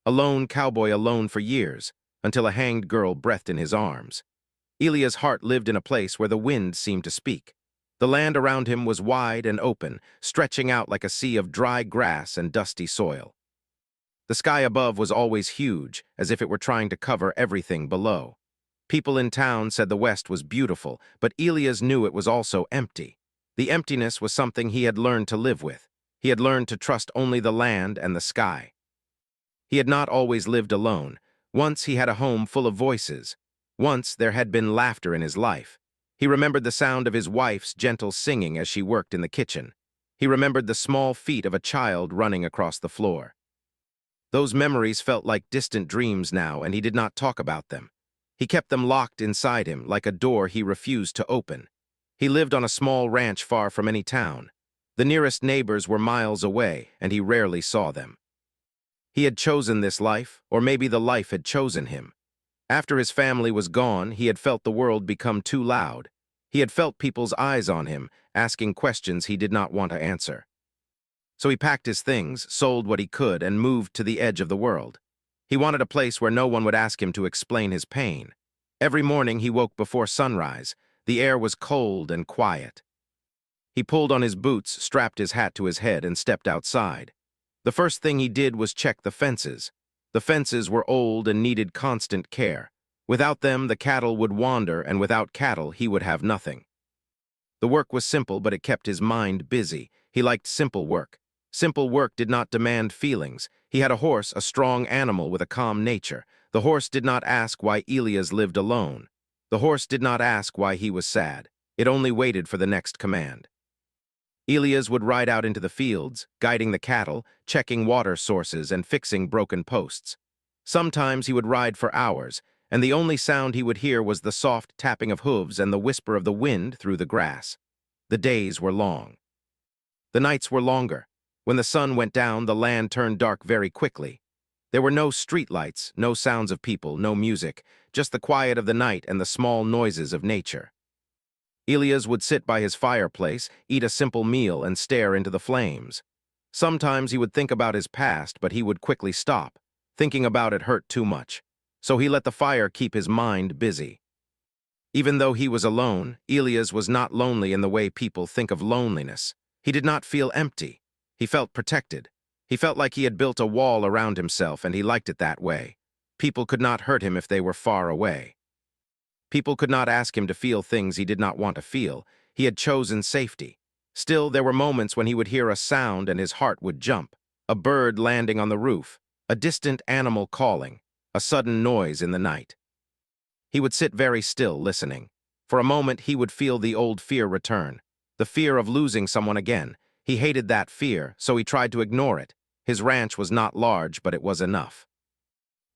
A lone cowboy alone for years, until a hanged girl breathed in his arms. Elia's heart lived in a place where the wind seemed to speak. The land around him was wide and open, stretching out like a sea of dry grass and dusty soil. The sky above was always huge, as if it were trying to cover everything below. People in town said the West was beautiful, but Elias knew it was also empty. The emptiness was something he had learned to live with. He had learned to trust only the land and the sky. He had not always lived alone. Once he had a home full of voices. Once there had been laughter in his life. He remembered the sound of his wife's gentle singing as she worked in the kitchen. He remembered the small feet of a child running across the floor. Those memories felt like distant dreams now, and he did not talk about them. He kept them locked inside him, like a door he refused to open. He lived on a small ranch far from any town. The nearest neighbors were miles away, and he rarely saw them. He had chosen this life, or maybe the life had chosen him. After his family was gone, he had felt the world become too loud. He had felt people's eyes on him, asking questions he did not want to answer. So he packed his things, sold what he could, and moved to the edge of the world. He wanted a place where no one would ask him to explain his pain. Every morning he woke before sunrise. The air was cold and quiet. He pulled on his boots, strapped his hat to his head, and stepped outside. The first thing he did was check the fences. The fences were old and needed constant care. Without them, the cattle would wander, and without cattle, he would have nothing. The work was simple, but it kept his mind busy. He liked simple work. Simple work did not demand feelings. He had a horse, a strong animal with a calm nature. The horse did not ask why Elias lived alone. The horse did not ask why he was sad. It only waited for the next command. Elias would ride out into the fields, guiding the cattle, checking water sources, and fixing broken posts. Sometimes he would ride for hours, and the only sound he would hear was the soft tapping of hooves and the whisper of the wind through the grass. The days were long. The nights were longer. When the sun went down, the land turned dark very quickly. There were no streetlights, no sounds of people, no music, just the quiet of the night and the small noises of nature. Elias would sit by his fireplace, eat a simple meal, and stare into the flames. Sometimes he would think about his past, but he would quickly stop. Thinking about it hurt too much. So he let the fire keep his mind busy. Even though he was alone, Elias was not lonely in the way people think of loneliness. He did not feel empty. He felt protected. He felt like he had built a wall around himself, and he liked it that way. People could not hurt him if they were far away. People could not ask him to feel things he did not want to feel. He had chosen safety. Still, there were moments when he would hear a sound and his heart would jump. A bird landing on the roof, a distant animal calling, a sudden noise in the night. He would sit very still, listening. For a moment, he would feel the old fear return, the fear of losing someone again. He hated that fear, so he tried to ignore it. His ranch was not large, but it was enough.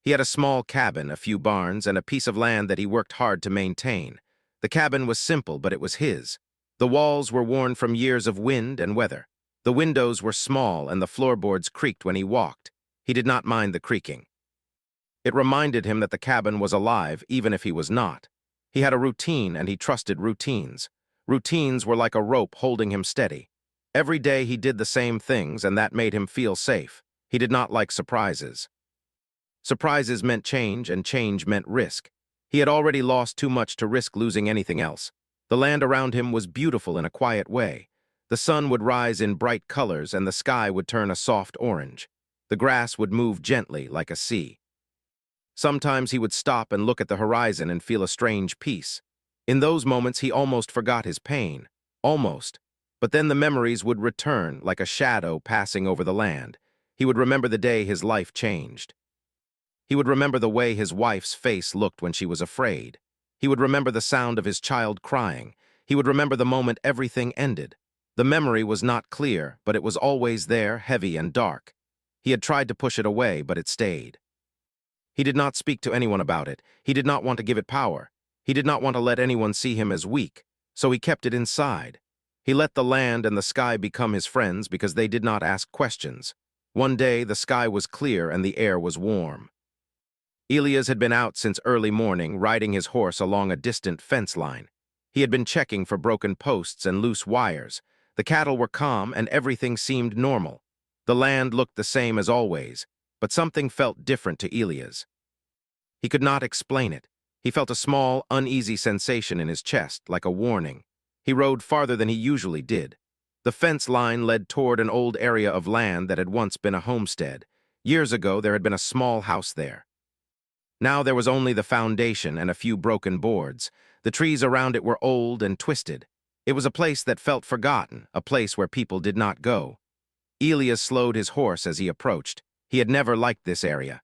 He had a small cabin, a few barns, and a piece of land that he worked hard to maintain. The cabin was simple, but it was his. The walls were worn from years of wind and weather. The windows were small, and the floorboards creaked when he walked. He did not mind the creaking. It reminded him that the cabin was alive, even if he was not. He had a routine, and he trusted routines. Routines were like a rope holding him steady. Every day he did the same things, and that made him feel safe. He did not like surprises. Surprises meant change, and change meant risk. He had already lost too much to risk losing anything else. The land around him was beautiful in a quiet way. The sun would rise in bright colors, and the sky would turn a soft orange. The grass would move gently like a sea. Sometimes he would stop and look at the horizon and feel a strange peace. In those moments, he almost forgot his pain. Almost. But then the memories would return like a shadow passing over the land. He would remember the day his life changed. He would remember the way his wife's face looked when she was afraid. He would remember the sound of his child crying. He would remember the moment everything ended. The memory was not clear, but it was always there, heavy and dark. He had tried to push it away, but it stayed. He did not speak to anyone about it. He did not want to give it power. He did not want to let anyone see him as weak, so he kept it inside. He let the land and the sky become his friends because they did not ask questions. One day, the sky was clear and the air was warm. Elias had been out since early morning, riding his horse along a distant fence line. He had been checking for broken posts and loose wires. The cattle were calm and everything seemed normal. The land looked the same as always. But something felt different to Elias. He could not explain it. He felt a small, uneasy sensation in his chest, like a warning. He rode farther than he usually did. The fence line led toward an old area of land that had once been a homestead. Years ago, there had been a small house there. Now there was only the foundation and a few broken boards. The trees around it were old and twisted. It was a place that felt forgotten, a place where people did not go. Elias slowed his horse as he approached. He had never liked this area.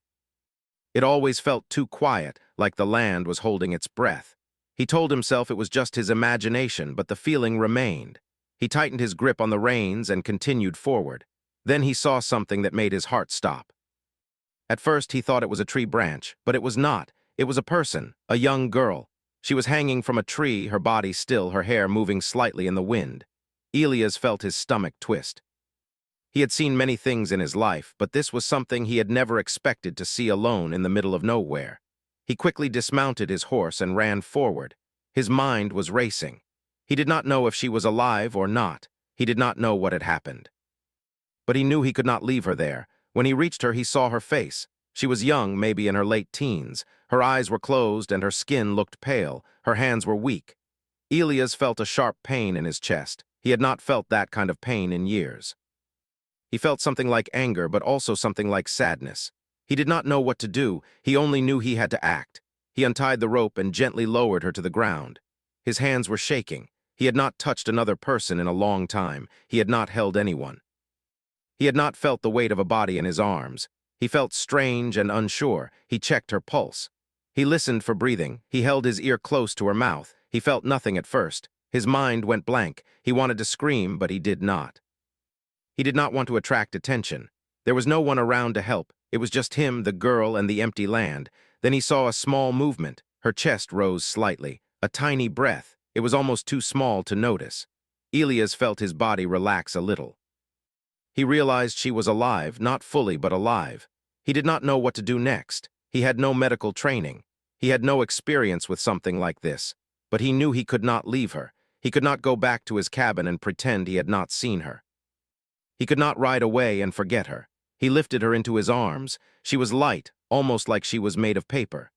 It always felt too quiet, like the land was holding its breath. He told himself it was just his imagination, but the feeling remained. He tightened his grip on the reins and continued forward. Then he saw something that made his heart stop. At first he thought it was a tree branch, but it was not. It was a person, a young girl. She was hanging from a tree, her body still, her hair moving slightly in the wind. Elias felt his stomach twist. He had seen many things in his life, but this was something he had never expected to see alone in the middle of nowhere. He quickly dismounted his horse and ran forward. His mind was racing. He did not know if she was alive or not. He did not know what had happened. But he knew he could not leave her there. When he reached her, he saw her face. She was young, maybe in her late teens. Her eyes were closed and her skin looked pale. Her hands were weak. Elias felt a sharp pain in his chest. He had not felt that kind of pain in years. He felt something like anger, but also something like sadness. He did not know what to do. He only knew he had to act. He untied the rope and gently lowered her to the ground. His hands were shaking. He had not touched another person in a long time. He had not held anyone. He had not felt the weight of a body in his arms. He felt strange and unsure. He checked her pulse. He listened for breathing. He held his ear close to her mouth. He felt nothing at first. His mind went blank. He wanted to scream, but he did not. He did not want to attract attention. There was no one around to help. It was just him, the girl, and the empty land. Then he saw a small movement. Her chest rose slightly. A tiny breath. It was almost too small to notice. Elias felt his body relax a little. He realized she was alive, not fully, but alive. He did not know what to do next. He had no medical training. He had no experience with something like this. But he knew he could not leave her. He could not go back to his cabin and pretend he had not seen her. He could not ride away and forget her. He lifted her into his arms. She was light, almost like she was made of paper.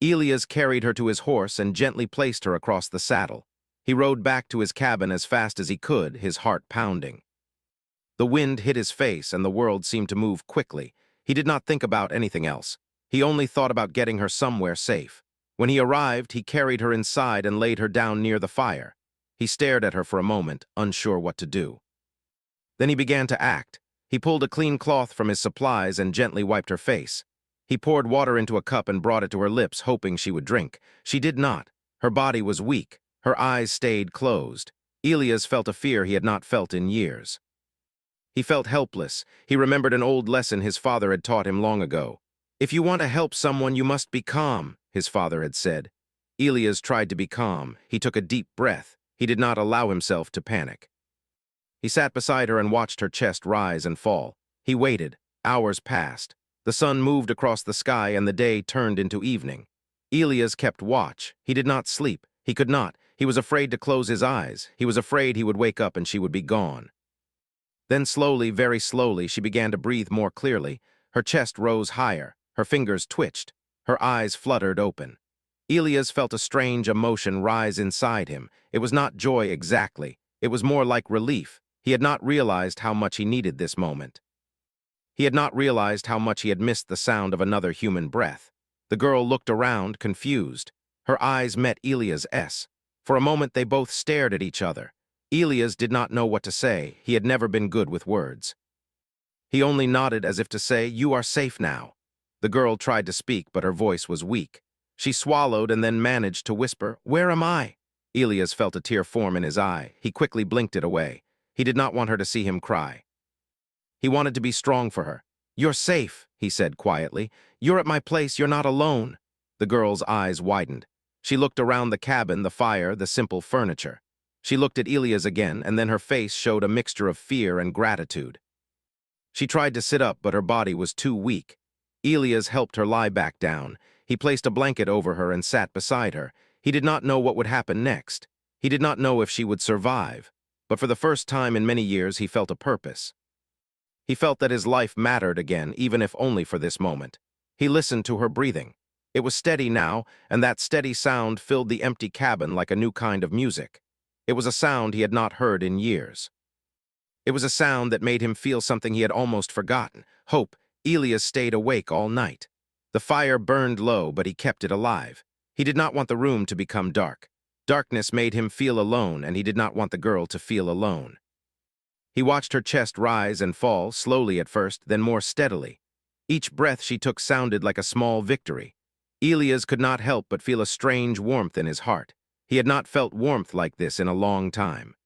Elias carried her to his horse and gently placed her across the saddle. He rode back to his cabin as fast as he could, his heart pounding. The wind hit his face and the world seemed to move quickly. He did not think about anything else. He only thought about getting her somewhere safe. When he arrived, he carried her inside and laid her down near the fire. He stared at her for a moment, unsure what to do. Then he began to act. He pulled a clean cloth from his supplies and gently wiped her face. He poured water into a cup and brought it to her lips, hoping she would drink. She did not. Her body was weak. Her eyes stayed closed. Elias felt a fear he had not felt in years. He felt helpless. He remembered an old lesson his father had taught him long ago. "If you want to help someone, you must be calm," his father had said. Elias tried to be calm. He took a deep breath. He did not allow himself to panic. He sat beside her and watched her chest rise and fall. He waited. Hours passed. The sun moved across the sky and the day turned into evening. Elias kept watch. He did not sleep. He could not. He was afraid to close his eyes. He was afraid he would wake up and she would be gone. Then slowly, very slowly, she began to breathe more clearly. Her chest rose higher. Her fingers twitched. Her eyes fluttered open. Elias felt a strange emotion rise inside him. It was not joy exactly. It was more like relief. He had not realized how much he needed this moment. He had not realized how much he had missed the sound of another human breath. The girl looked around, confused. Her eyes met Elias's. For a moment they both stared at each other. Elias did not know what to say. He had never been good with words. He only nodded as if to say, "You are safe now." The girl tried to speak, but her voice was weak. She swallowed and then managed to whisper, "Where am I?" Elias felt a tear form in his eye. He quickly blinked it away. He did not want her to see him cry. He wanted to be strong for her. "You're safe," he said quietly. "You're at my place. You're not alone." The girl's eyes widened. She looked around the cabin, the fire, the simple furniture. She looked at Elias again, and then her face showed a mixture of fear and gratitude. She tried to sit up, but her body was too weak. Elias helped her lie back down. He placed a blanket over her and sat beside her. He did not know what would happen next. He did not know if she would survive. But for the first time in many years, he felt a purpose. He felt that his life mattered again, even if only for this moment. He listened to her breathing. It was steady now, and that steady sound filled the empty cabin like a new kind of music. It was a sound he had not heard in years. It was a sound that made him feel something he had almost forgotten. Hope. Elias stayed awake all night. The fire burned low, but he kept it alive. He did not want the room to become dark. Darkness made him feel alone, and he did not want the girl to feel alone. He watched her chest rise and fall, slowly at first, then more steadily. Each breath she took sounded like a small victory. Elias could not help but feel a strange warmth in his heart. He had not felt warmth like this in a long time.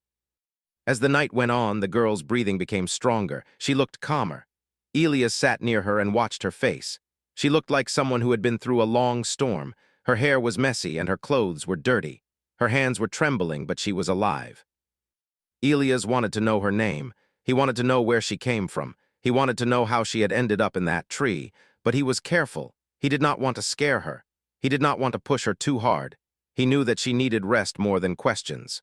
As the night went on, the girl's breathing became stronger. She looked calmer. Elias sat near her and watched her face. She looked like someone who had been through a long storm. Her hair was messy and her clothes were dirty. Her hands were trembling, but she was alive. Elias wanted to know her name. He wanted to know where she came from. He wanted to know how she had ended up in that tree. But he was careful. He did not want to scare her. He did not want to push her too hard. He knew that she needed rest more than questions.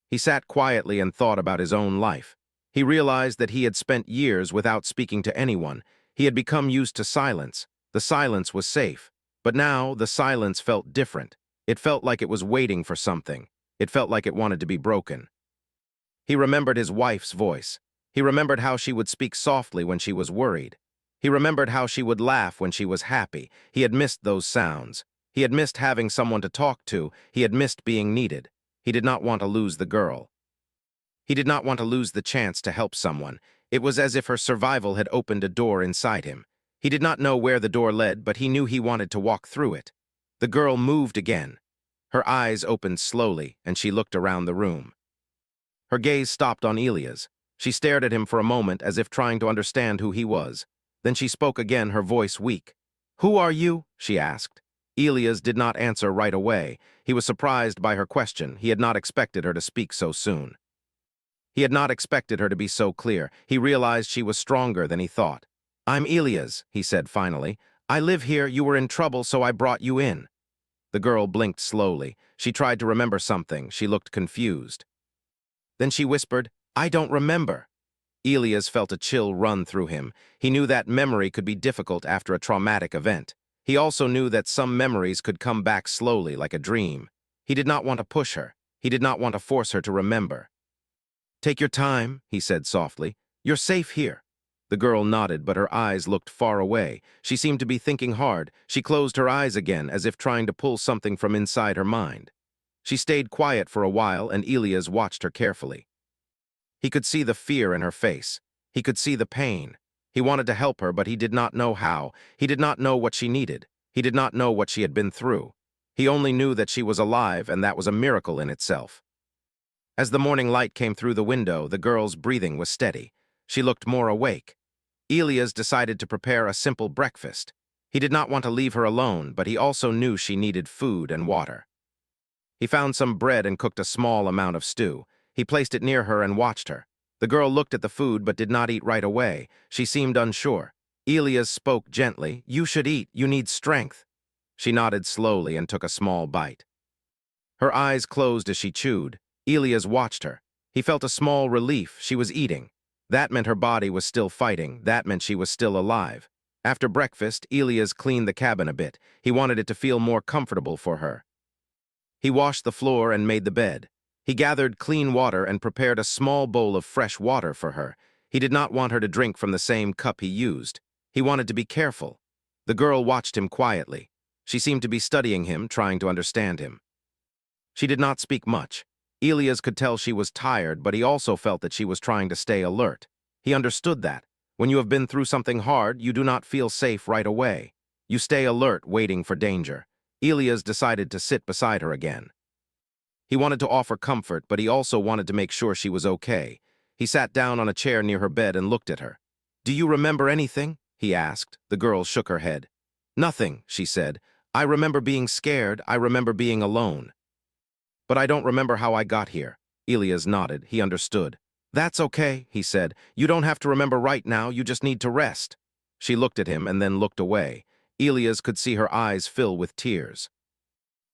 He sat quietly and thought about his own life. He realized that he had spent years without speaking to anyone. He had become used to silence. The silence was safe. But now, the silence felt different. It felt like it was waiting for something. It felt like it wanted to be broken. He remembered his wife's voice. He remembered how she would speak softly when she was worried. He remembered how she would laugh when she was happy. He had missed those sounds. He had missed having someone to talk to. He had missed being needed. He did not want to lose the girl. He did not want to lose the chance to help someone. It was as if her survival had opened a door inside him. He did not know where the door led, but he knew he wanted to walk through it. The girl moved again. Her eyes opened slowly, and she looked around the room. Her gaze stopped on Elias. She stared at him for a moment as if trying to understand who he was. Then she spoke again, her voice weak. "Who are you?" she asked. Elias did not answer right away. He was surprised by her question. He had not expected her to speak so soon. He had not expected her to be so clear. He realized she was stronger than he thought. "I'm Elias," he said finally. "I live here. You were in trouble, so I brought you in." The girl blinked slowly. She tried to remember something. She looked confused. Then she whispered, "I don't remember." Elias felt a chill run through him. He knew that memory could be difficult after a traumatic event. He also knew that some memories could come back slowly, like a dream. He did not want to push her. He did not want to force her to remember. "Take your time," he said softly. "You're safe here." The girl nodded, but her eyes looked far away. She seemed to be thinking hard. She closed her eyes again, as if trying to pull something from inside her mind. She stayed quiet for a while, and Elias watched her carefully. He could see the fear in her face. He could see the pain. He wanted to help her, but he did not know how. He did not know what she needed. He did not know what she had been through. He only knew that she was alive, and that was a miracle in itself. As the morning light came through the window, the girl's breathing was steady. She looked more awake. Elias decided to prepare a simple breakfast. He did not want to leave her alone, but he also knew she needed food and water. He found some bread and cooked a small amount of stew. He placed it near her and watched her. The girl looked at the food but did not eat right away. She seemed unsure. Elias spoke gently. "You should eat. You need strength." She nodded slowly and took a small bite. Her eyes closed as she chewed. Elias watched her. He felt a small relief. She was eating. That meant her body was still fighting. That meant she was still alive. After breakfast, Elias cleaned the cabin a bit. He wanted it to feel more comfortable for her. He washed the floor and made the bed. He gathered clean water and prepared a small bowl of fresh water for her. He did not want her to drink from the same cup he used. He wanted to be careful. The girl watched him quietly. She seemed to be studying him, trying to understand him. She did not speak much. Elias could tell she was tired, but he also felt that she was trying to stay alert. He understood that. When you have been through something hard, you do not feel safe right away. You stay alert, waiting for danger. Elias decided to sit beside her again. He wanted to offer comfort, but he also wanted to make sure she was okay. He sat down on a chair near her bed and looked at her. "Do you remember anything?" he asked. The girl shook her head. "Nothing," she said. "I remember being scared. I remember being alone. But I don't remember how I got here." Elias nodded. He understood. "That's okay," he said. "You don't have to remember right now. You just need to rest." She looked at him and then looked away. Elias could see her eyes fill with tears.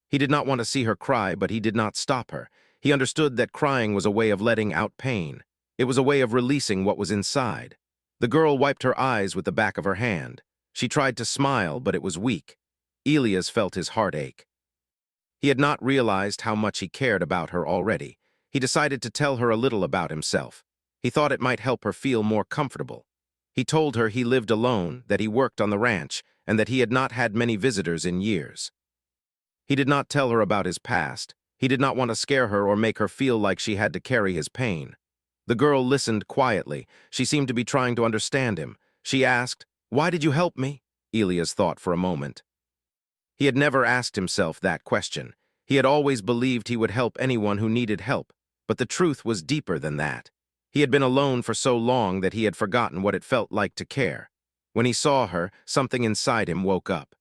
He did not want to see her cry, but he did not stop her. He understood that crying was a way of letting out pain. It was a way of releasing what was inside. The girl wiped her eyes with the back of her hand. She tried to smile, but it was weak. Elias felt his heart ache. He had not realized how much he cared about her already. He decided to tell her a little about himself. He thought it might help her feel more comfortable. He told her he lived alone, that he worked on the ranch, and that he had not had many visitors in years. He did not tell her about his past. He did not want to scare her or make her feel like she had to carry his pain. The girl listened quietly. She seemed to be trying to understand him. She asked, "Why did you help me?" Elias thought for a moment. He had never asked himself that question. He had always believed he would help anyone who needed help, but the truth was deeper than that. He had been alone for so long that he had forgotten what it felt like to care. When he saw her, something inside him woke up.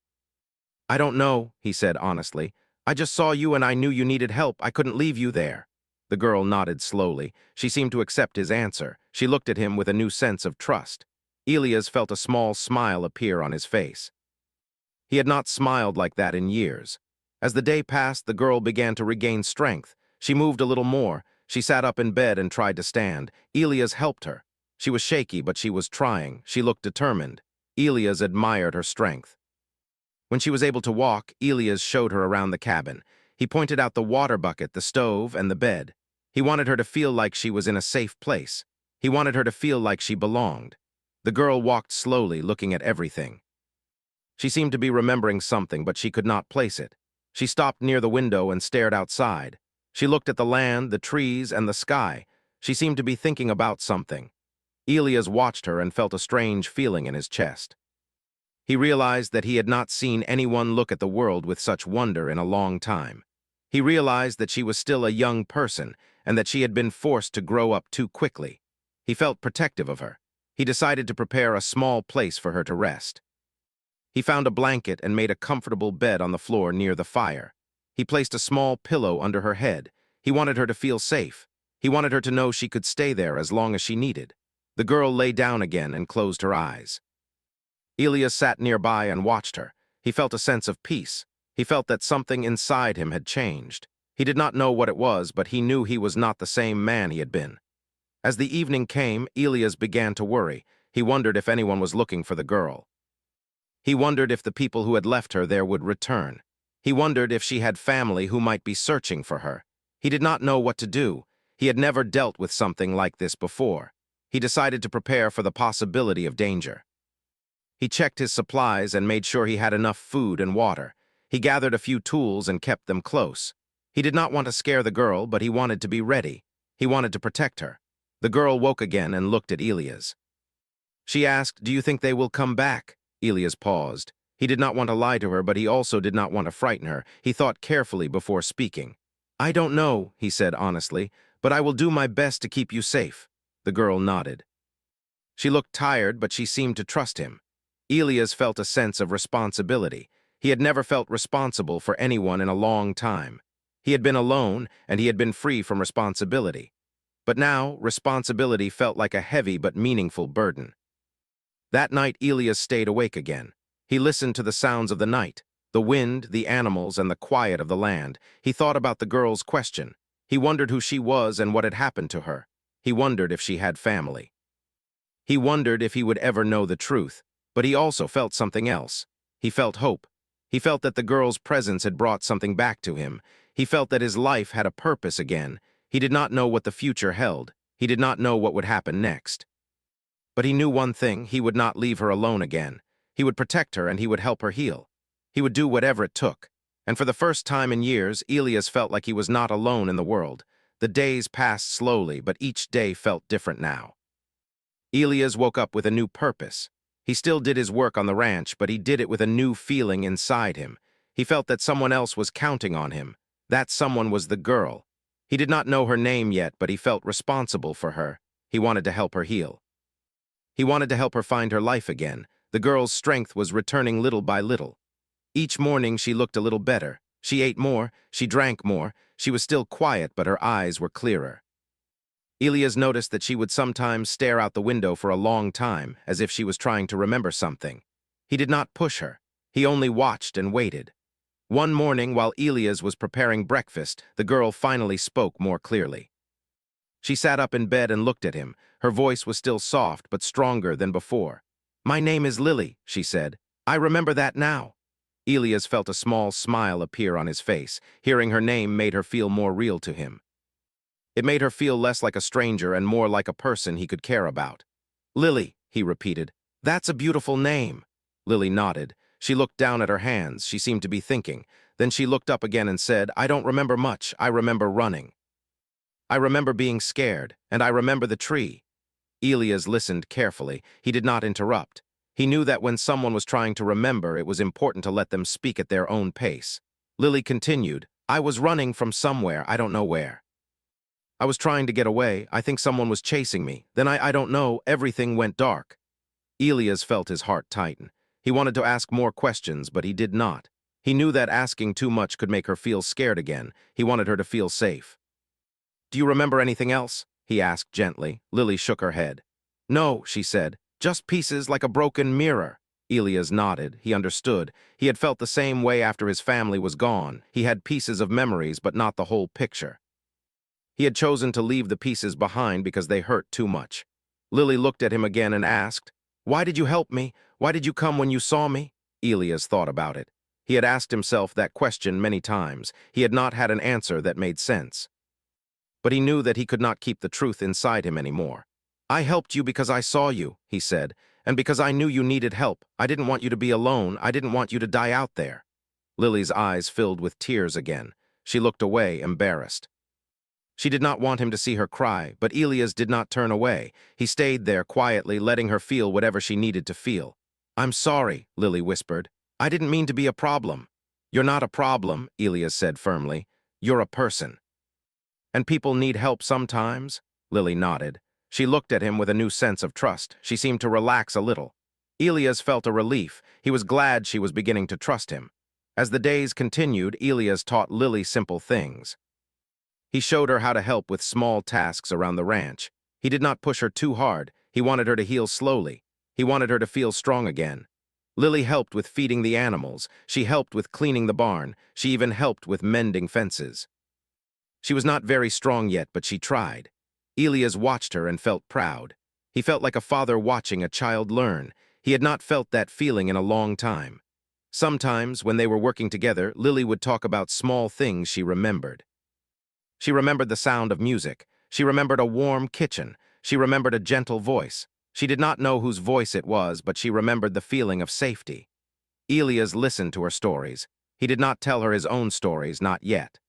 "I don't know," he said honestly. "I just saw you and I knew you needed help. I couldn't leave you there." The girl nodded slowly. She seemed to accept his answer. She looked at him with a new sense of trust. Elias felt a small smile appear on his face. He had not smiled like that in years. As the day passed, the girl began to regain strength. She moved a little more. She sat up in bed and tried to stand. Elias helped her. She was shaky, but she was trying. She looked determined. Elias admired her strength. When she was able to walk, Elias showed her around the cabin. He pointed out the water bucket, the stove, and the bed. He wanted her to feel like she was in a safe place. He wanted her to feel like she belonged. The girl walked slowly, looking at everything. She seemed to be remembering something, but she could not place it. She stopped near the window and stared outside. She looked at the land, the trees, and the sky. She seemed to be thinking about something. Elias watched her and felt a strange feeling in his chest. He realized that he had not seen anyone look at the world with such wonder in a long time. He realized that she was still a young person and that she had been forced to grow up too quickly. He felt protective of her. He decided to prepare a small place for her to rest. He found a blanket and made a comfortable bed on the floor near the fire. He placed a small pillow under her head. He wanted her to feel safe. He wanted her to know she could stay there as long as she needed. The girl lay down again and closed her eyes. Elias sat nearby and watched her. He felt a sense of peace. He felt that something inside him had changed. He did not know what it was, but he knew he was not the same man he had been. As the evening came, Elias began to worry. He wondered if anyone was looking for the girl. He wondered if the people who had left her there would return. He wondered if she had family who might be searching for her. He did not know what to do. He had never dealt with something like this before. He decided to prepare for the possibility of danger. He checked his supplies and made sure he had enough food and water. He gathered a few tools and kept them close. He did not want to scare the girl, but he wanted to be ready. He wanted to protect her. The girl woke again and looked at Elias. She asked, "Do you think they will come back?" Elias paused. He did not want to lie to her, but he also did not want to frighten her. He thought carefully before speaking. "I don't know," he said honestly, "but I will do my best to keep you safe." The girl nodded. She looked tired, but she seemed to trust him. Elias felt a sense of responsibility. He had never felt responsible for anyone in a long time. He had been alone, and he had been free from responsibility. But now, responsibility felt like a heavy but meaningful burden. That night, Elias stayed awake again. He listened to the sounds of the night, the wind, the animals, and the quiet of the land. He thought about the girl's question. He wondered who she was and what had happened to her. He wondered if she had family. He wondered if he would ever know the truth, but he also felt something else. He felt hope. He felt that the girl's presence had brought something back to him. He felt that his life had a purpose again. He did not know what the future held. He did not know what would happen next. But he knew one thing: he would not leave her alone again. He would protect her and he would help her heal. He would do whatever it took. And for the first time in years, Elias felt like he was not alone in the world. The days passed slowly, but each day felt different now. Elias woke up with a new purpose. He still did his work on the ranch, but he did it with a new feeling inside him. He felt that someone else was counting on him. That someone was the girl. He did not know her name yet, but he felt responsible for her. He wanted to help her heal. He wanted to help her find her life again. The girl's strength was returning little by little. Each morning she looked a little better. She ate more, she drank more. She was still quiet, but her eyes were clearer. Elias noticed that she would sometimes stare out the window for a long time, as if she was trying to remember something. He did not push her. He only watched and waited. One morning, while Elias was preparing breakfast, the girl finally spoke more clearly. She sat up in bed and looked at him. Her voice was still soft but stronger than before. "My name is Lily," she said. "I remember that now." Elias felt a small smile appear on his face. Hearing her name made her feel more real to him. It made her feel less like a stranger and more like a person he could care about. "Lily," he repeated. "That's a beautiful name." Lily nodded. She looked down at her hands. She seemed to be thinking. Then she looked up again and said, "I don't remember much. I remember running. I remember being scared, and I remember the tree." Elias listened carefully. He did not interrupt. He knew that when someone was trying to remember, it was important to let them speak at their own pace. Lily continued, "I was running from somewhere, I don't know where. I was trying to get away. I think someone was chasing me. Then I don't know, everything went dark." Elias felt his heart tighten. He wanted to ask more questions, but he did not. He knew that asking too much could make her feel scared again. He wanted her to feel safe. "Do you remember anything else?" he asked gently. Lily shook her head. "No," she said, "just pieces like a broken mirror." Elias nodded. He understood. He had felt the same way after his family was gone. He had pieces of memories, but not the whole picture. He had chosen to leave the pieces behind because they hurt too much. Lily looked at him again and asked, "Why did you help me? Why did you come when you saw me?" Elias thought about it. He had asked himself that question many times. He had not had an answer that made sense. But he knew that he could not keep the truth inside him anymore. "I helped you because I saw you," he said, "and because I knew you needed help. I didn't want you to be alone. I didn't want you to die out there." Lily's eyes filled with tears again. She looked away, embarrassed. She did not want him to see her cry, but Elias did not turn away. He stayed there quietly, letting her feel whatever she needed to feel. "I'm sorry," Lily whispered. "I didn't mean to be a problem." "You're not a problem," Elias said firmly. "You're a person. And people need help sometimes?" Lily nodded. She looked at him with a new sense of trust. She seemed to relax a little. Elias felt a relief. He was glad she was beginning to trust him. As the days continued, Elias taught Lily simple things. He showed her how to help with small tasks around the ranch. He did not push her too hard. He wanted her to heal slowly. He wanted her to feel strong again. Lily helped with feeding the animals. She helped with cleaning the barn. She even helped with mending fences. She was not very strong yet, but she tried. Elias watched her and felt proud. He felt like a father watching a child learn. He had not felt that feeling in a long time. Sometimes, when they were working together, Lily would talk about small things she remembered. She remembered the sound of music. She remembered a warm kitchen. She remembered a gentle voice. She did not know whose voice it was, but she remembered the feeling of safety. Elias listened to her stories. He did not tell her his own stories, not yet.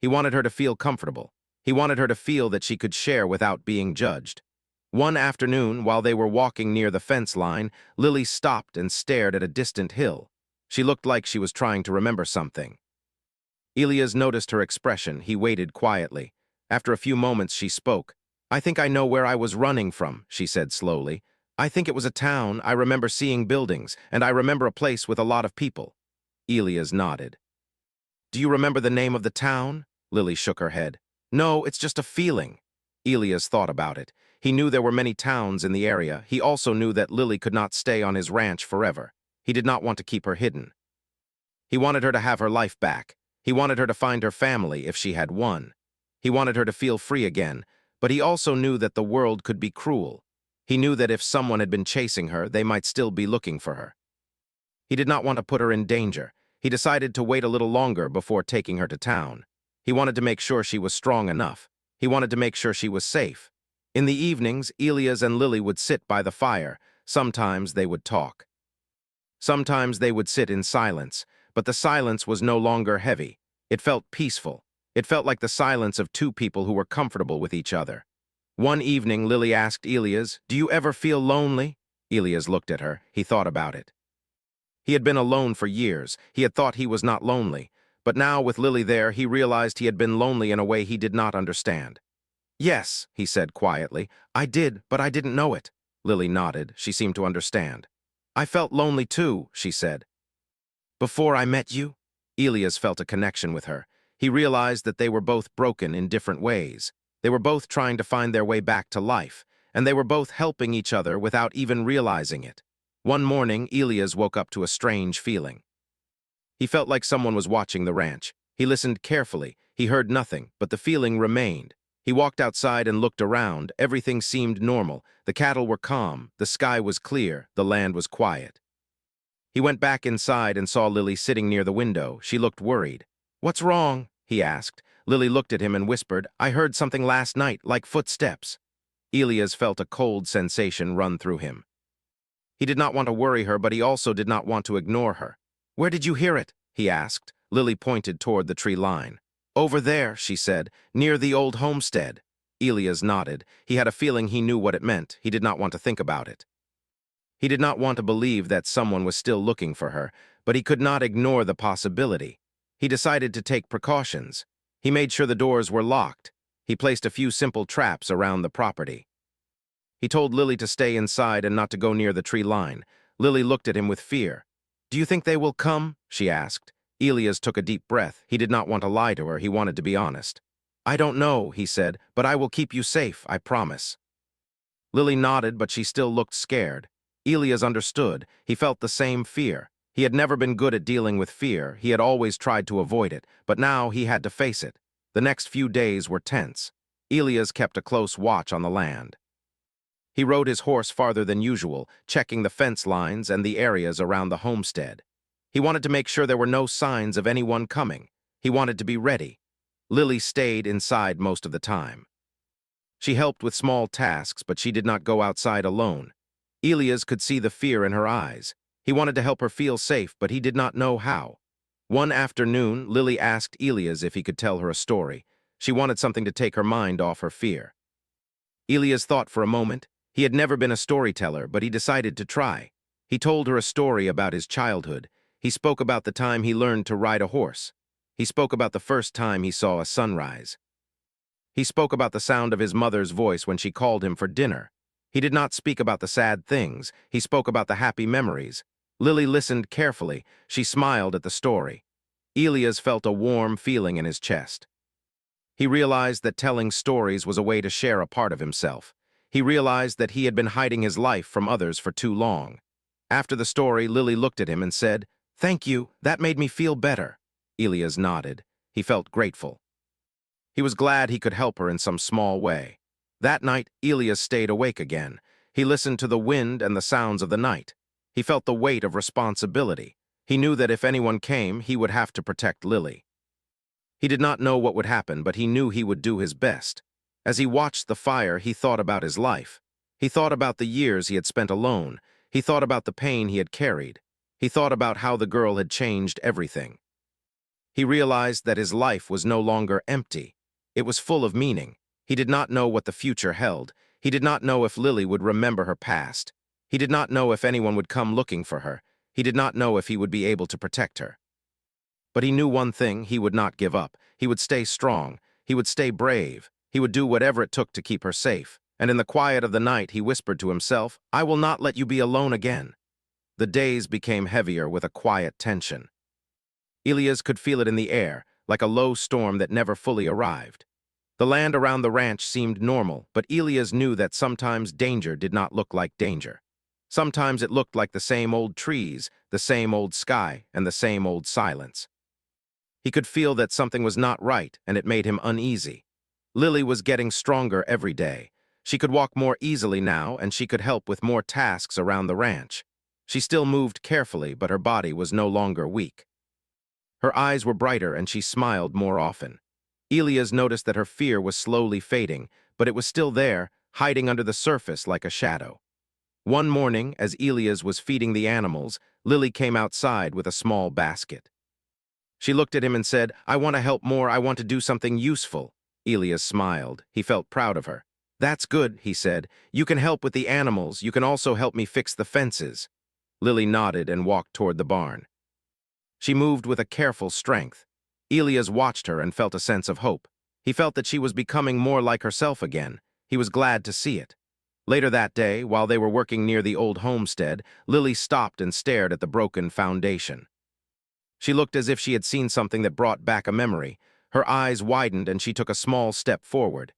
He wanted her to feel comfortable. He wanted her to feel that she could share without being judged. One afternoon, while they were walking near the fence line, Lily stopped and stared at a distant hill. She looked like she was trying to remember something. Elias noticed her expression. He waited quietly. After a few moments, she spoke. "I think I know where I was running from," she said slowly. "I think it was a town. I remember seeing buildings, and I remember a place with a lot of people." Elias nodded. "Do you remember the name of the town?" Lily shook her head. "No, it's just a feeling." Elias thought about it. He knew there were many towns in the area. He also knew that Lily could not stay on his ranch forever. He did not want to keep her hidden. He wanted her to have her life back. He wanted her to find her family if she had one. He wanted her to feel free again, but he also knew that the world could be cruel. He knew that if someone had been chasing her, they might still be looking for her. He did not want to put her in danger. He decided to wait a little longer before taking her to town. He wanted to make sure she was strong enough. He wanted to make sure she was safe. In the evenings, Elias and Lily would sit by the fire. Sometimes they would talk. Sometimes they would sit in silence, but the silence was no longer heavy. It felt peaceful. It felt like the silence of two people who were comfortable with each other. One evening, Lily asked Elias, "Do you ever feel lonely?" Elias looked at her. He thought about it. He had been alone for years. He had thought he was not lonely. But now, with Lily there, he realized he had been lonely in a way he did not understand. "Yes," he said quietly. "I did, but I didn't know it." Lily nodded. She seemed to understand. "I felt lonely too," she said. "Before I met you?" Elias felt a connection with her. He realized that they were both broken in different ways. They were both trying to find their way back to life, and they were both helping each other without even realizing it. One morning, Elias woke up to a strange feeling. He felt like someone was watching the ranch. He listened carefully. He heard nothing, but the feeling remained. He walked outside and looked around. Everything seemed normal. The cattle were calm, the sky was clear, the land was quiet. He went back inside and saw Lily sitting near the window. She looked worried. "What's wrong?" he asked. Lily looked at him and whispered, "I heard something last night, like footsteps." Elias felt a cold sensation run through him. He did not want to worry her, but he also did not want to ignore her. "Where did you hear it?" he asked. Lily pointed toward the tree line. "Over there," she said, "near the old homestead." Elias nodded. He had a feeling he knew what it meant. He did not want to think about it. He did not want to believe that someone was still looking for her, but he could not ignore the possibility. He decided to take precautions. He made sure the doors were locked. He placed a few simple traps around the property. He told Lily to stay inside and not to go near the tree line. Lily looked at him with fear. "Do you think they will come?" she asked. Elias took a deep breath. He did not want to lie to her. He wanted to be honest. "I don't know," he said, "but I will keep you safe, I promise." Lily nodded, but she still looked scared. Elias understood. He felt the same fear. He had never been good at dealing with fear. He had always tried to avoid it, but now he had to face it. The next few days were tense. Elias kept a close watch on the land. He rode his horse farther than usual, checking the fence lines and the areas around the homestead. He wanted to make sure there were no signs of anyone coming. He wanted to be ready. Lily stayed inside most of the time. She helped with small tasks, but she did not go outside alone. Elias could see the fear in her eyes. He wanted to help her feel safe, but he did not know how. One afternoon, Lily asked Elias if he could tell her a story. She wanted something to take her mind off her fear. Elias thought for a moment. He had never been a storyteller, but he decided to try. He told her a story about his childhood. He spoke about the time he learned to ride a horse. He spoke about the first time he saw a sunrise. He spoke about the sound of his mother's voice when she called him for dinner. He did not speak about the sad things. He spoke about the happy memories. Lily listened carefully. She smiled at the story. Elias felt a warm feeling in his chest. He realized that telling stories was a way to share a part of himself. He realized that he had been hiding his life from others for too long. After the story, Lily looked at him and said, "Thank you, that made me feel better." Elias nodded. He felt grateful. He was glad he could help her in some small way. That night, Elias stayed awake again. He listened to the wind and the sounds of the night. He felt the weight of responsibility. He knew that if anyone came, he would have to protect Lily. He did not know what would happen, but he knew he would do his best. As he watched the fire, he thought about his life. He thought about the years he had spent alone. He thought about the pain he had carried. He thought about how the girl had changed everything. He realized that his life was no longer empty. It was full of meaning. He did not know what the future held. He did not know if Lily would remember her past. He did not know if anyone would come looking for her. He did not know if he would be able to protect her. But he knew one thing: he would not give up. He would stay strong. He would stay brave. He would do whatever it took to keep her safe. And in the quiet of the night, he whispered to himself, "I will not let you be alone again." The days became heavier with a quiet tension. Elias could feel it in the air, like a low storm that never fully arrived. The land around the ranch seemed normal, but Elias knew that sometimes danger did not look like danger. Sometimes it looked like the same old trees, the same old sky, and the same old silence. He could feel that something was not right, and it made him uneasy. Lily was getting stronger every day. She could walk more easily now, and she could help with more tasks around the ranch. She still moved carefully, but her body was no longer weak. Her eyes were brighter, and she smiled more often. Elias noticed that her fear was slowly fading, but it was still there, hiding under the surface like a shadow. One morning, as Elias was feeding the animals, Lily came outside with a small basket. She looked at him and said, "I want to help more. I want to do something useful." Elias smiled. He felt proud of her. "That's good," he said. "You can help with the animals. You can also help me fix the fences." Lily nodded and walked toward the barn. She moved with a careful strength. Elias watched her and felt a sense of hope. He felt that she was becoming more like herself again. He was glad to see it. Later that day, while they were working near the old homestead, Lily stopped and stared at the broken foundation. She looked as if she had seen something that brought back a memory. Her eyes widened and she took a small step forward.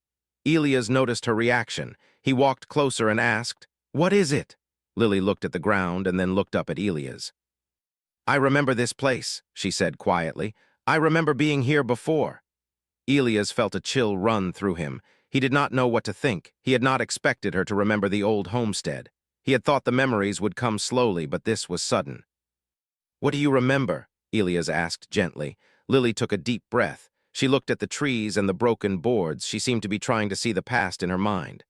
Elias noticed her reaction. He walked closer and asked, "What is it?" Lily looked at the ground and then looked up at Elias. "I remember this place," she said quietly. "I remember being here before." Elias felt a chill run through him. He did not know what to think. He had not expected her to remember the old homestead. He had thought the memories would come slowly, but this was sudden. "What do you remember?" Elias asked gently. Lily took a deep breath. She looked at the trees and the broken boards. She seemed to be trying to see the past in her mind.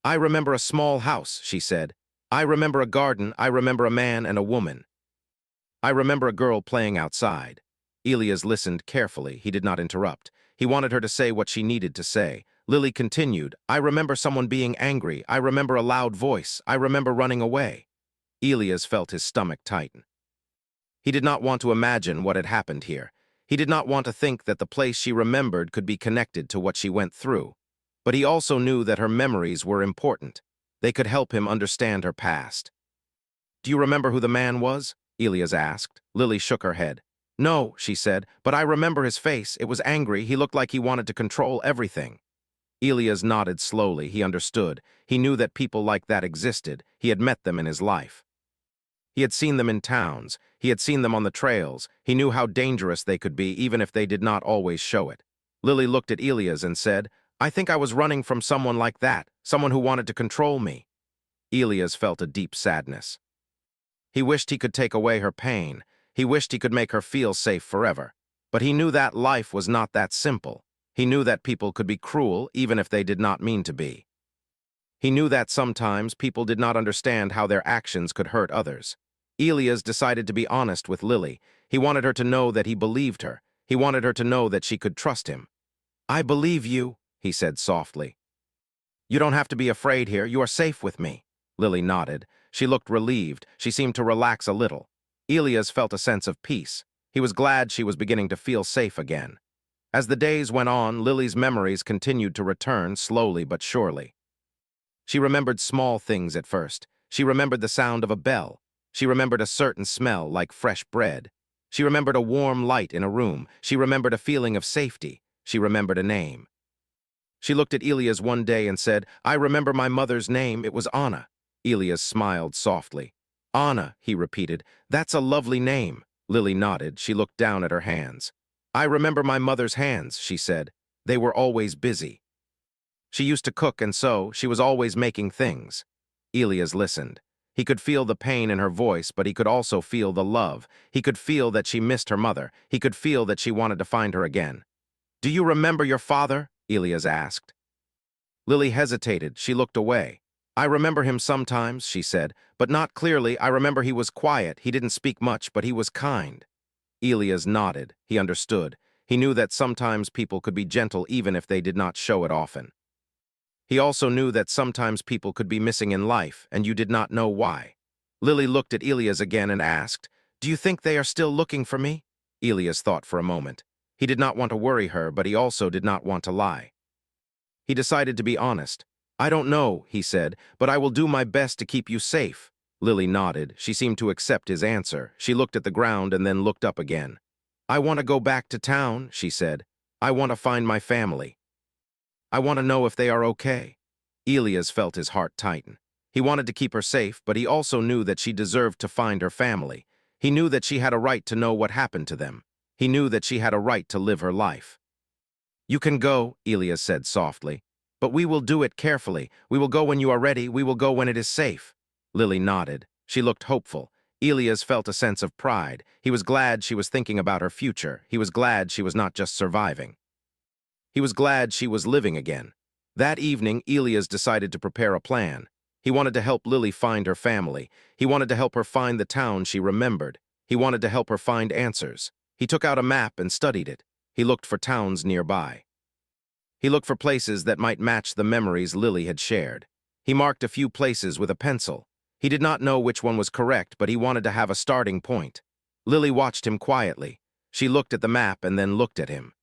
"I remember a small house," she said. "I remember a garden. I remember a man and a woman. I remember a girl playing outside." Elias listened carefully. He did not interrupt. He wanted her to say what she needed to say. Lily continued, "I remember someone being angry. I remember a loud voice. I remember running away." Elias felt his stomach tighten. He did not want to imagine what had happened here. He did not want to think that the place she remembered could be connected to what she went through. But he also knew that her memories were important. They could help him understand her past. "Do you remember who the man was?" Elias asked. Lily shook her head. "No," she said, "but I remember his face. It was angry. He looked like he wanted to control everything." Elias nodded slowly. He understood. He knew that people like that existed. He had met them in his life. He had seen them in towns. He had seen them on the trails. He knew how dangerous they could be, even if they did not always show it. Lily looked at Elias and said, "I think I was running from someone like that, someone who wanted to control me." Elias felt a deep sadness. He wished he could take away her pain. He wished he could make her feel safe forever. But he knew that life was not that simple. He knew that people could be cruel, even if they did not mean to be. He knew that sometimes people did not understand how their actions could hurt others. Elias decided to be honest with Lily. He wanted her to know that he believed her. He wanted her to know that she could trust him. "I believe you," he said softly. "You don't have to be afraid here. You are safe with me." Lily nodded. She looked relieved. She seemed to relax a little. Elias felt a sense of peace. He was glad she was beginning to feel safe again. As the days went on, Lily's memories continued to return slowly but surely. She remembered small things at first. She remembered the sound of a bell. She remembered a certain smell like fresh bread. She remembered a warm light in a room. She remembered a feeling of safety. She remembered a name. She looked at Elias one day and said, "I remember my mother's name. It was Anna." Elias smiled softly. "Anna," he repeated. "That's a lovely name." Lily nodded. She looked down at her hands. "I remember my mother's hands," she said. "They were always busy. She used to cook and sew. She was always making things." Elias listened. He could feel the pain in her voice, but he could also feel the love. He could feel that she missed her mother. He could feel that she wanted to find her again. "Do you remember your father?" Elias asked. Lily hesitated. She looked away. "I remember him sometimes," she said, "but not clearly. I remember he was quiet. He didn't speak much, but he was kind." Elias nodded. He understood. He knew that sometimes people could be gentle even if they did not show it often. He also knew that sometimes people could be missing in life, and you did not know why. Lily looked at Elias again and asked, "Do you think they are still looking for me?" Elias thought for a moment. He did not want to worry her, but he also did not want to lie. He decided to be honest. "I don't know," he said, "but I will do my best to keep you safe." Lily nodded. She seemed to accept his answer. She looked at the ground and then looked up again. "I want to go back to town," she said. "I want to find my family. I want to know if they are okay." Elias felt his heart tighten. He wanted to keep her safe, but he also knew that she deserved to find her family. He knew that she had a right to know what happened to them. He knew that she had a right to live her life. "You can go," Elias said softly, "but we will do it carefully. We will go when you are ready. We will go when it is safe." Lily nodded. She looked hopeful. Elias felt a sense of pride. He was glad she was thinking about her future. He was glad she was not just surviving. He was glad she was living again. That evening, Elias decided to prepare a plan. He wanted to help Lily find her family. He wanted to help her find the town she remembered. He wanted to help her find answers. He took out a map and studied it. He looked for towns nearby. He looked for places that might match the memories Lily had shared. He marked a few places with a pencil. He did not know which one was correct, but he wanted to have a starting point. Lily watched him quietly. She looked at the map and then looked at him.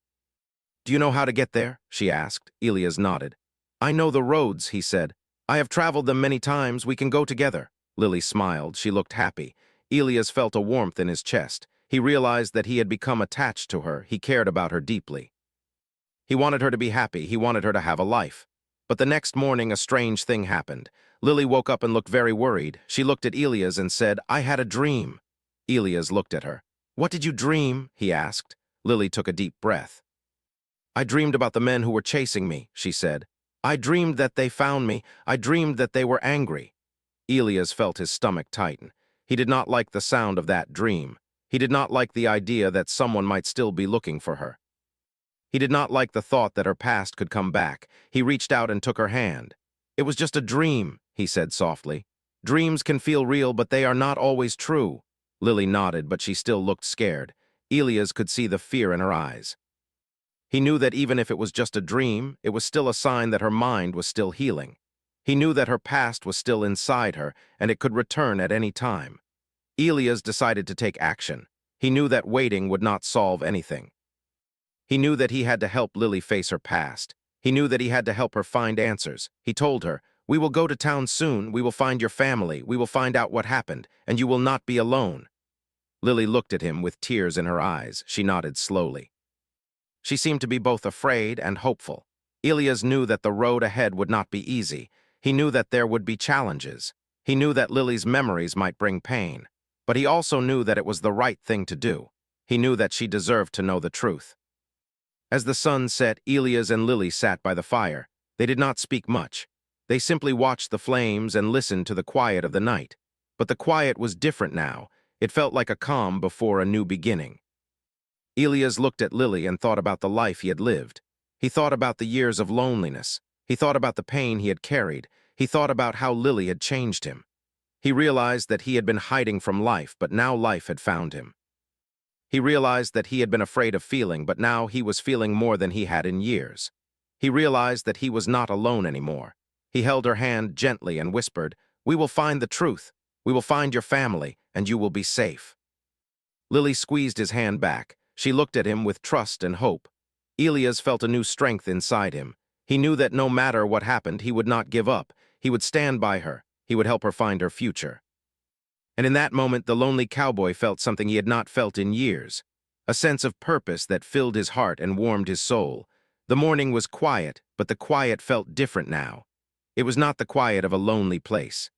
"Do you know how to get there?" she asked. Elias nodded. "I know the roads," he said. "I have traveled them many times. We can go together." Lily smiled. She looked happy. Elias felt a warmth in his chest. He realized that he had become attached to her. He cared about her deeply. He wanted her to be happy. He wanted her to have a life. But the next morning, a strange thing happened. Lily woke up and looked very worried. She looked at Elias and said, "I had a dream." Elias looked at her. "What did you dream?" he asked. Lily took a deep breath. I dreamed about the men who were chasing me, she said. I dreamed that they found me. I dreamed that they were angry. Elias felt his stomach tighten. He did not like the sound of that dream. He did not like the idea that someone might still be looking for her. He did not like the thought that her past could come back. He reached out and took her hand. It was just a dream, he said softly. Dreams can feel real, but they are not always true. Lily nodded, but she still looked scared. Elias could see the fear in her eyes. He knew that even if it was just a dream, it was still a sign that her mind was still healing. He knew that her past was still inside her, and it could return at any time. Elias decided to take action. He knew that waiting would not solve anything. He knew that he had to help Lily face her past. He knew that he had to help her find answers. He told her, "We will go to town soon, we will find your family, we will find out what happened, and you will not be alone." Lily looked at him with tears in her eyes. She nodded slowly. She seemed to be both afraid and hopeful. Elias knew that the road ahead would not be easy. He knew that there would be challenges. He knew that Lily's memories might bring pain. But he also knew that it was the right thing to do. He knew that she deserved to know the truth. As the sun set, Elias and Lily sat by the fire. They did not speak much. They simply watched the flames and listened to the quiet of the night. But the quiet was different now. It felt like a calm before a new beginning. Elias looked at Lily and thought about the life he had lived. He thought about the years of loneliness. He thought about the pain he had carried. He thought about how Lily had changed him. He realized that he had been hiding from life, but now life had found him. He realized that he had been afraid of feeling, but now he was feeling more than he had in years. He realized that he was not alone anymore. He held her hand gently and whispered, "We will find the truth. We will find your family, and you will be safe." Lily squeezed his hand back. She looked at him with trust and hope. Elias felt a new strength inside him. He knew that no matter what happened, he would not give up. He would stand by her. He would help her find her future. And in that moment, the lonely cowboy felt something he had not felt in years, a sense of purpose that filled his heart and warmed his soul. The morning was quiet, but the quiet felt different now. It was not the quiet of a lonely place.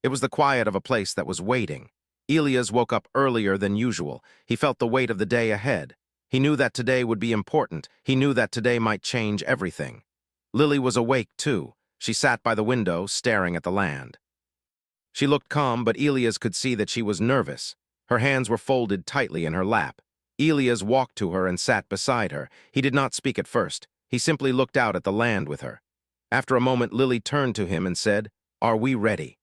It was the quiet of a place that was waiting. Elias woke up earlier than usual. He felt the weight of the day ahead. He knew that today would be important. He knew that today might change everything. Lily was awake, too. She sat by the window, staring at the land. She looked calm, but Elias could see that she was nervous. Her hands were folded tightly in her lap. Elias walked to her and sat beside her. He did not speak at first. He simply looked out at the land with her. After a moment, Lily turned to him and said, "Are we ready?"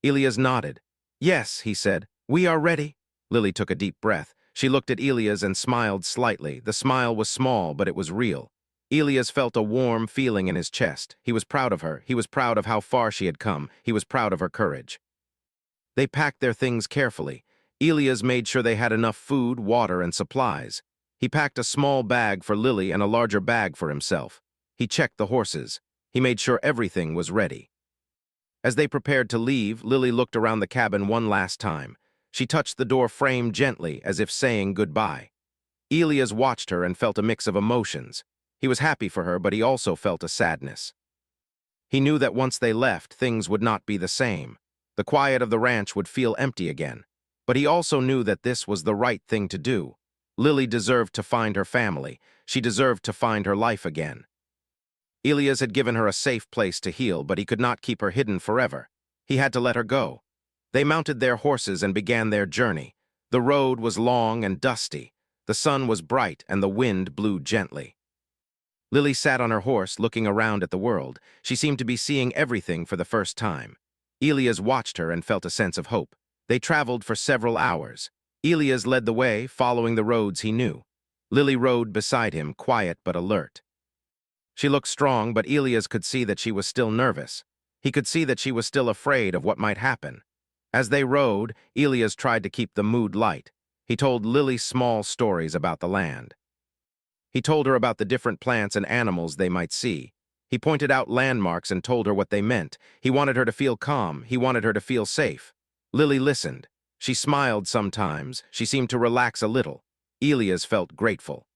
Elias nodded. "Yes," he said, "we are ready." Lily took a deep breath. She looked at Elias and smiled slightly. The smile was small, but it was real. Elias felt a warm feeling in his chest. He was proud of her. He was proud of how far she had come. He was proud of her courage. They packed their things carefully. Elias made sure they had enough food, water, and supplies. He packed a small bag for Lily and a larger bag for himself. He checked the horses. He made sure everything was ready. As they prepared to leave, Lily looked around the cabin one last time. She touched the door frame gently, as if saying goodbye. Elias watched her and felt a mix of emotions. He was happy for her, but he also felt a sadness. He knew that once they left, things would not be the same. The quiet of the ranch would feel empty again. But he also knew that this was the right thing to do. Lily deserved to find her family. She deserved to find her life again. Elias had given her a safe place to heal, but he could not keep her hidden forever. He had to let her go. They mounted their horses and began their journey. The road was long and dusty. The sun was bright and the wind blew gently. Lily sat on her horse, looking around at the world. She seemed to be seeing everything for the first time. Elias watched her and felt a sense of hope. They traveled for several hours. Elias led the way, following the roads he knew. Lily rode beside him, quiet but alert. She looked strong, but Elias could see that she was still nervous. He could see that she was still afraid of what might happen. As they rode, Elias tried to keep the mood light. He told Lily small stories about the land. He told her about the different plants and animals they might see. He pointed out landmarks and told her what they meant. He wanted her to feel calm. He wanted her to feel safe. Lily listened. She smiled sometimes. She seemed to relax a little. Elias felt grateful.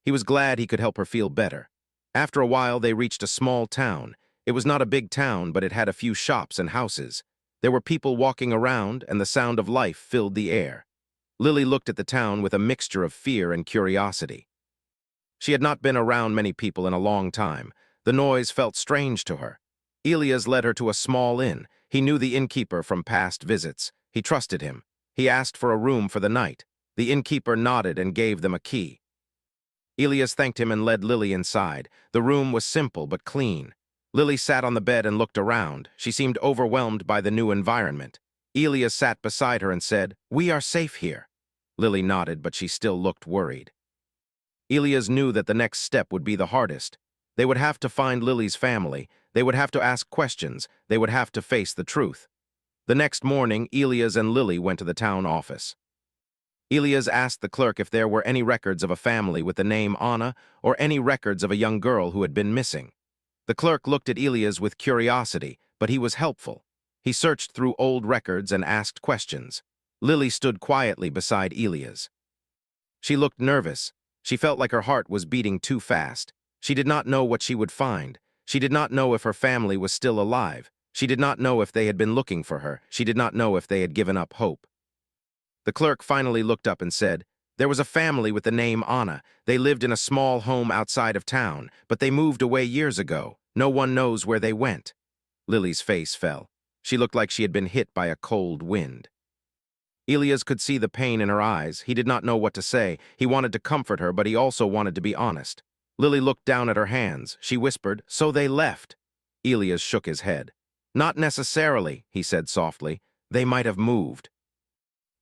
He was glad he could help her feel better. After a while, they reached a small town. It was not a big town, but it had a few shops and houses. There were people walking around, and the sound of life filled the air. Lily looked at the town with a mixture of fear and curiosity. She had not been around many people in a long time. The noise felt strange to her. Elias led her to a small inn. He knew the innkeeper from past visits. He trusted him. He asked for a room for the night. The innkeeper nodded and gave them a key. Elias thanked him and led Lily inside. The room was simple but clean. Lily sat on the bed and looked around. She seemed overwhelmed by the new environment. Elias sat beside her and said, "We are safe here." Lily nodded, but she still looked worried. Elias knew that the next step would be the hardest. They would have to find Lily's family. They would have to ask questions. They would have to face the truth. The next morning, Elias and Lily went to the town office. Elias asked the clerk if there were any records of a family with the name Anna or any records of a young girl who had been missing. The clerk looked at Elias with curiosity, but he was helpful. He searched through old records and asked questions. Lily stood quietly beside Elias. She looked nervous. She felt like her heart was beating too fast. She did not know what she would find. She did not know if her family was still alive. She did not know if they had been looking for her. She did not know if they had given up hope. The clerk finally looked up and said, "There was a family with the name Anna. They lived in a small home outside of town, but they moved away years ago. No one knows where they went." Lily's face fell. She looked like she had been hit by a cold wind. Elias could see the pain in her eyes. He did not know what to say. He wanted to comfort her, but he also wanted to be honest. Lily looked down at her hands. She whispered, "So they left." Elias shook his head. "Not necessarily," he said softly. "They might have moved.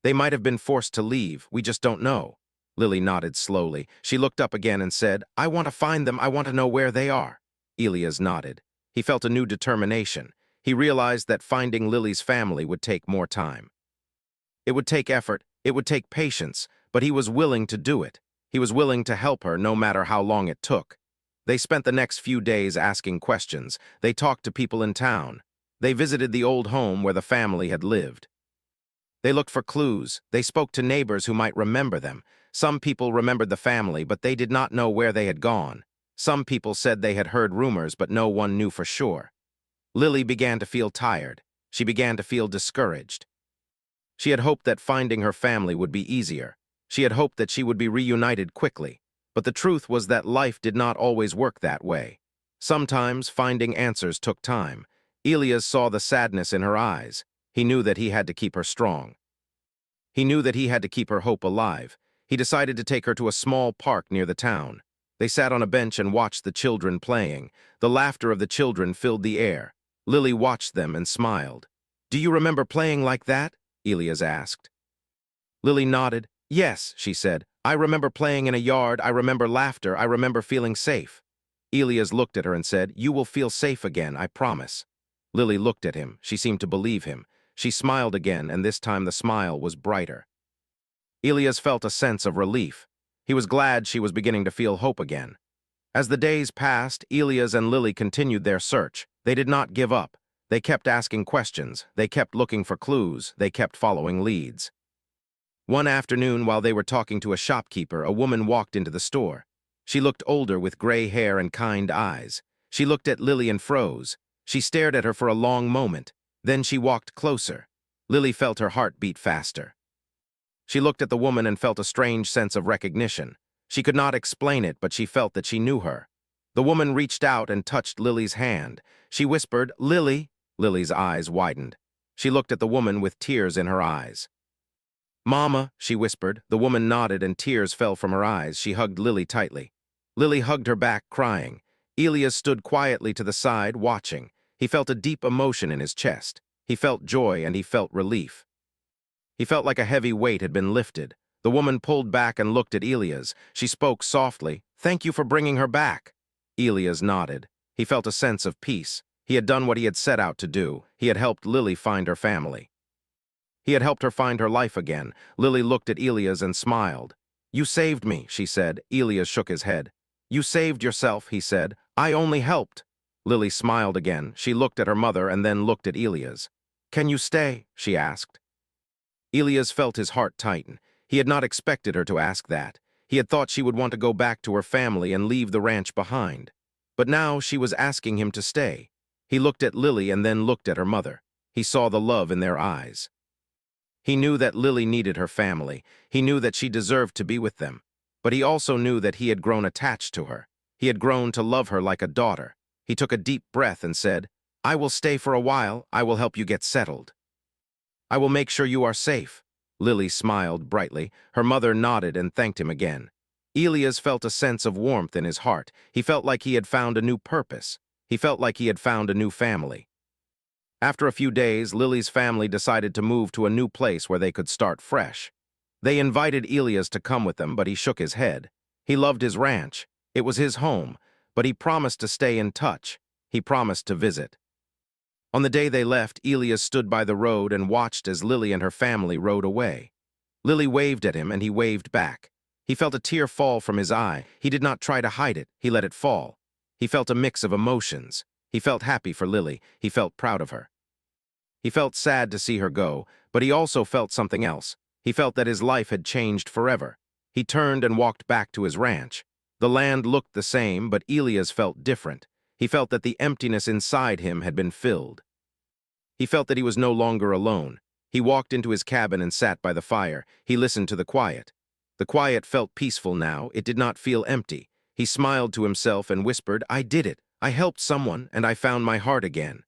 They might have been forced to leave. We just don't know." Lily nodded slowly. She looked up again and said, "I want to find them. I want to know where they are." Elias nodded. He felt a new determination. He realized that finding Lily's family would take more time. It would take effort. It would take patience, but he was willing to do it. He was willing to help her no matter how long it took. They spent the next few days asking questions. They talked to people in town. They visited the old home where the family had lived. They looked for clues. They spoke to neighbors who might remember them. Some people remembered the family, but they did not know where they had gone. Some people said they had heard rumors, but no one knew for sure. Lily began to feel tired. She began to feel discouraged. She had hoped that finding her family would be easier. She had hoped that she would be reunited quickly. But the truth was that life did not always work that way. Sometimes finding answers took time. Elias saw the sadness in her eyes. He knew that he had to keep her strong. He knew that he had to keep her hope alive. He decided to take her to a small park near the town. They sat on a bench and watched the children playing. The laughter of the children filled the air. Lily watched them and smiled. "Do you remember playing like that?" Elias asked. Lily nodded. "Yes," she said. "I remember playing in a yard. I remember laughter. I remember feeling safe." Elias looked at her and said, "You will feel safe again, I promise." Lily looked at him. She seemed to believe him. She smiled again, and this time the smile was brighter. Elias felt a sense of relief. He was glad she was beginning to feel hope again. As the days passed, Elias and Lily continued their search. They did not give up. They kept asking questions. They kept looking for clues. They kept following leads. One afternoon, while they were talking to a shopkeeper, a woman walked into the store. She looked older with gray hair and kind eyes. She looked at Lily and froze. She stared at her for a long moment. Then she walked closer. Lily felt her heart beat faster. She looked at the woman and felt a strange sense of recognition. She could not explain it, but she felt that she knew her. The woman reached out and touched Lily's hand. She whispered, "Lily." Lily's eyes widened. She looked at the woman with tears in her eyes. "Mama," she whispered. The woman nodded and tears fell from her eyes. She hugged Lily tightly. Lily hugged her back, crying. Elias stood quietly to the side, watching. He felt a deep emotion in his chest. He felt joy and he felt relief. He felt like a heavy weight had been lifted. The woman pulled back and looked at Elias. She spoke softly, "Thank you for bringing her back." Elias nodded. He felt a sense of peace. He had done what he had set out to do. He had helped Lily find her family. He had helped her find her life again. Lily looked at Elias and smiled. "You saved me," she said. Elias shook his head. "You saved yourself," he said. "I only helped." Lily smiled again. She looked at her mother and then looked at Elias. "Can you stay?" she asked. Elias felt his heart tighten. He had not expected her to ask that. He had thought she would want to go back to her family and leave the ranch behind. But now she was asking him to stay. He looked at Lily and then looked at her mother. He saw the love in their eyes. He knew that Lily needed her family. He knew that she deserved to be with them. But he also knew that he had grown attached to her. He had grown to love her like a daughter. He took a deep breath and said, "I will stay for a while. I will help you get settled. I will make sure you are safe." Lily smiled brightly. Her mother nodded and thanked him again. Elias felt a sense of warmth in his heart. He felt like he had found a new purpose. He felt like he had found a new family. After a few days, Lily's family decided to move to a new place where they could start fresh. They invited Elias to come with them, but he shook his head. He loved his ranch. It was his home, but he promised to stay in touch. He promised to visit. On the day they left, Elias stood by the road and watched as Lily and her family rode away. Lily waved at him, and he waved back. He felt a tear fall from his eye. He did not try to hide it. He let it fall. He felt a mix of emotions. He felt happy for Lily. He felt proud of her. He felt sad to see her go, but he also felt something else. He felt that his life had changed forever. He turned and walked back to his ranch. The land looked the same, but Elias felt different. He felt that the emptiness inside him had been filled. He felt that he was no longer alone. He walked into his cabin and sat by the fire. He listened to the quiet. The quiet felt peaceful now. It did not feel empty. He smiled to himself and whispered, "I did it. I helped someone, and I found my heart again."